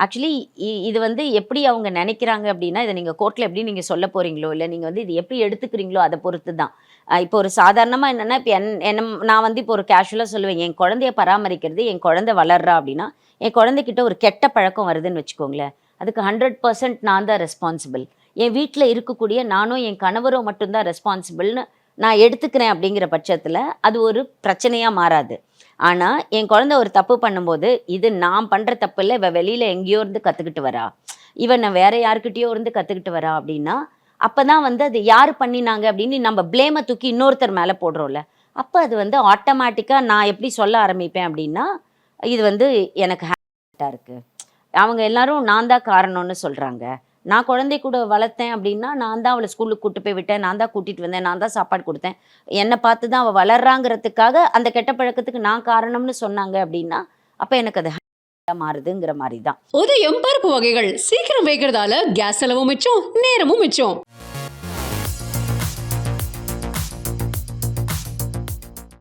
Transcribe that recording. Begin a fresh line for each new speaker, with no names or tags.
Actually இது வந்து எப்படி அவங்க நினைக்கிறாங்க அப்படின்னா, இத நீங்க கோர்ட்ல எப்படி நீங்க சொல்ல போறீங்களோ, இல்ல நீங்க வந்து இது எப்படி எடுத்துக்கிறீங்களோ அத பொறுத்து தான். இப்போ ஒரு சாதாரணமா என்னன்னா, இப்ப நான் வந்து இப்போ ஒரு கேஷுவலா சொல்லுவேன். என் குழந்தைய பராமரிக்கிறது, என் குழந்தை வளர்றா அப்படின்னா, என் குழந்தைகிட்ட ஒரு கெட்ட பழக்கம் வருதுன்னு வச்சுக்கோங்களேன். அதுக்கு 100% நான் தான் ரெஸ்பான்சிபிள். என் வீட்ல இருக்கக்கூடிய நானும், என் கணவரும் மட்டும் தான் ரெஸ்பான்சிபிள்னு நான் எடுத்துக்கிறேன் அப்படிங்கிற பட்சத்தில, அது ஒரு பிரச்சனையா மாறாது. ஆனா, என் குழந்தை ஒரு தப்பு பண்ணும்போது, இது நான் பண்ற தப்பு இல்ல. இவ வெளியில எங்கேயோ இருந்து கத்துக்கிட்டு வரா. இவ நான் வேற யார்கிட்டயோ இருந்து கத்துக்கிட்டு வரா அப்டின்னா, அப்பதான் வந்து அது யாரு பண்ணினாங்க அப்டின்னு நம்ம ப்ளேம தூக்கி இன்னொருத்தர் மேல போடுறோம்ல. அப்ப அது வந்து ஆட்டோமேட்டிக்கா நான் எப்படி சொல்ல ஆரம்பிப்பேன் அப்டின்னா, இது வந்து எனக்கு ஹேபிட்டா இருக்கு. அவங்க எல்லாரும் நான் தான் காரணம்னு சொல்றாங்க. நான் குழந்தை கூட வளர்த்தேன் அப்டின்னா, நான் தான் அவள ஸ்கூலுக்கு கூட்டு போய் விட்டேன். நான் தான் கூட்டிட்டு வந்தேன். நான் தான் சாப்பாடு குடுத்தேன். என்ன பார்த்து தான் அவ வளர்றாங்கிறதுக்காக, அந்த கெட்ட பழக்கத்துக்கு நான் காரணம்னு சொன்னாங்க அப்டின்னா, அப்ப எனக்கு அது ஹேபிட்டா மாறுதுங்கிற மாரி தான்.
உதயம் பருப்பு வகைகள் சீக்கிரம் வைக்கிறதால கேஸ் செலவும் மிச்சம், நேரமும் மிச்சம்.